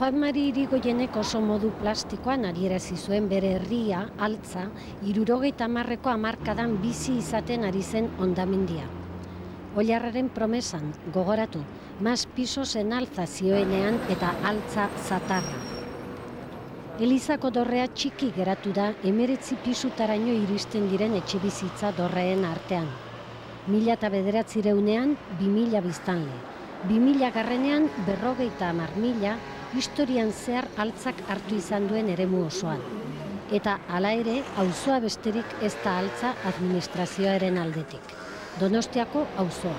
Juan Mari Irigoyenek oso modu plastikoan adierazi zuen bere herria, Altza, 70ko hamarkadan bizi izaten ari zen hondamendia. Ollarraren promesan, gogoratu, mas pisos en alza zioenean eta Altza zatarra. Elizako dorrea txiki geratu da 19 pisutaraino iristen diren etxebizitza dorreen artean. 1900ean 2000 biztanle, 2000ean 50.000, historian zehar Altzak hartu izan duen eremu osoan. Eta hala ere, auzoa besterik ez da Altza administrazioaren aldetik. Donostiako auzoa.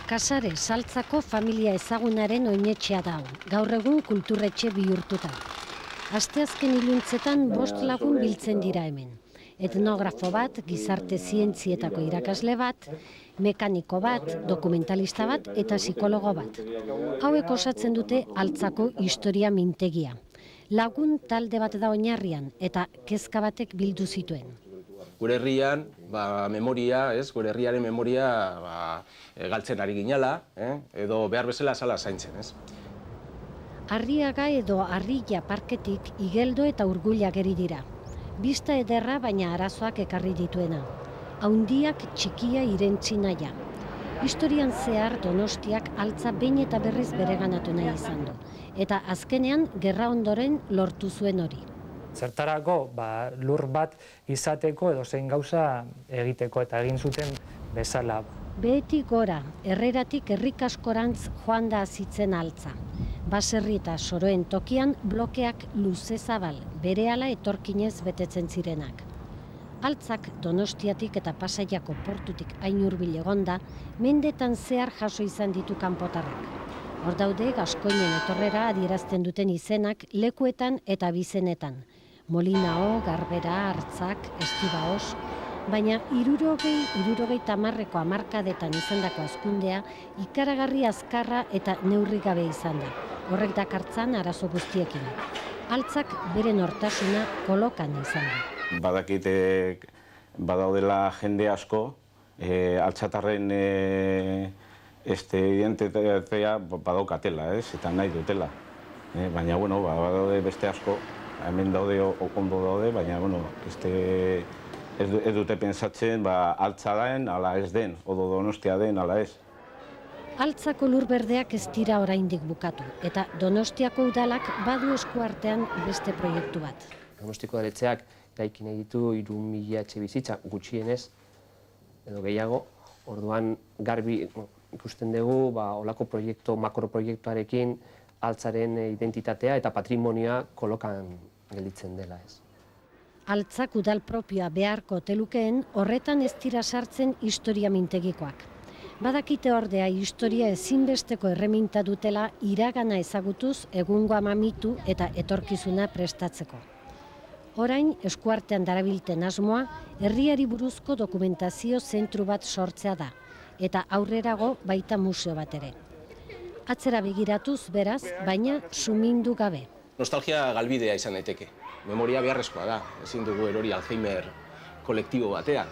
Casares Altzako familia ezagunaren oinetxea da, gaur egun kulturretxe bihurtuta. Asteazken iluntzetan 5 lagun biltzen dira hemen. Etnografo bat, gizarte zientzietako irakasle bat, mekaniko bat, dokumentalista bat eta psikologo bat. Hauek osatzen dute Altzako historia mintegia. Lagun talde bat da oinarrian eta kezka batek bildu zituen. Gure herrian, memoria, gure herriaren memoria galtzen ari ginala, edo behar bezala zala zaintzen, ez? Arriaga edo Arrilla parketik Igeldo eta Urgulla geri dira. Bista ederra baina arazoak ekarri dituena. Haundiak txikia irentzi naia. Historian zehar Donostiak Altza behin eta berriz bereganatu nahi izan du. Eta azkenean gerra ondoren lortu zuen hori. Zertarako lur bat izateko edo zein gauza egiteko eta egin zuten bezala. Behetik gora, Herreratik herrikaskorantz joan da azitzen Altza. Baserri eta soroen tokian blokeak luze zabal, berehala etorkinez betetzen zirenak. Altzak Donostiatik eta Pasaiako portutik hain hurbil egonda, mendetan zehar jaso izan ditu kanpotarrak. Hor daude gaskoinen etorrera adierazten duten izenak lekuetan eta bizenetan. Molinao, Garbera, Artzak, Estibaos, baina 60-70ko hamarkadetan izandako hazkundea ikaragarri azkarra eta neurri gabe izan da. Horrek dakartzan arazo guztiekin. Altzak bere nortasuna kolokan izan da. Badakite badaudela jende asko, altzatarren identitatea badaukatela, eta nahi dutela. Baina, badaude beste asko, hemen daude okondo daude, baina, ez dute pentsatzen Altza den, ala ez den, odo Donostia den, ala ez. Altzako lurberdeak ez dira oraindik bukatu, eta Donostiako udalak badu eskuartean beste proiektu bat. Donostiko udaletxeak eraiki nahi ditu 3.000 etxebizitza gutxienez, edo gehiago. Orduan garbi ikusten dugu olako makroproiektuarekin Altzaren identitatea eta patrimonioa kolokan gelditzen dela ez. Altzak udal propioa beharko telukeen horretan ez dira sartzen historia mintegikoak. Badakite ordea historia ezinbesteko erreminta dutela iragana ezagutuz egungo amamitu eta etorkizuna prestatzeko. Orain eskuartean darabilten asmoa herriari buruzko dokumentazio zentru bat sortzea da, eta aurrerago baita museo bat ere. Atzera begiratuz beraz, baina sumindu gabe. Nostalgia galbidea izan daiteke. Memoria beharrezkoa da, ezin dugu erori Alzheimer kolektibo batean.